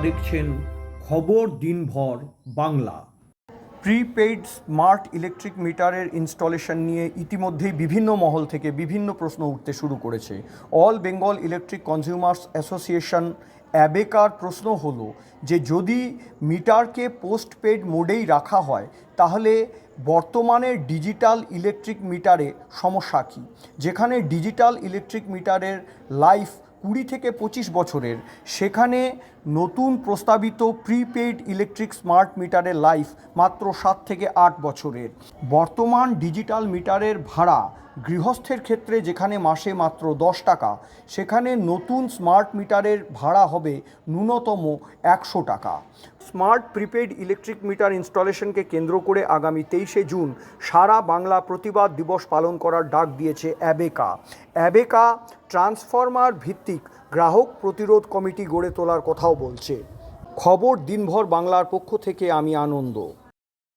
দেখছেন খবর দিনভর বাংলা। প্রিপেইড স্মার্ট ইলেকট্রিক মিটারের ইনস্টলেশন নিয়ে ইতিমধ্যেই বিভিন্ন মহল থেকে বিভিন্ন প্রশ্ন উঠতে শুরু করেছে। All Bengal electric consumers association অ্যাবেকার প্রশ্ন হলো যে যদি মিটারকে পোস্টপেড মোডেই রাখা হয় তাহলে বর্তমানের ডিজিটাল ইলেকট্রিক মিটারে সমস্যা কী? যেখানে ডিজিটাল ইলেকট্রিক মিটারের লাইফ 20 থেকে 25 বছরের, সেখানে নতুন প্রস্তাবিত প্রিপেইড ইলেকট্রিক স্মার্ট মিটারের লাইফ মাত্র 7 থেকে 8 বছরের। বর্তমান ডিজিটাল মিটারের ভাড়া গৃহস্থের ক্ষেত্রে যেখানে মাসে মাত্র 10 টাকা, সেখানে নতুন স্মার্ট মিটারের ভাড়া হবে ন্যূনতম 100 টাকা। স্মার্ট প্রিপেইড ইলেকট্রিক মিটার ইনস্টলেশনকে কেন্দ্র করে আগামী 23শে জুন সারা বাংলা প্রতিবাদ দিবস পালন করার ডাক দিয়েছে অ্যাবেকা। অ্যাবেকা ট্রান্সফরমার ভিত্তিক গ্রাহক প্রতিরোধ কমিটি গড়ে তোলার কথাও বলছে। খবর দিনভর বাংলার পক্ষ থেকে আমি আনন্দ।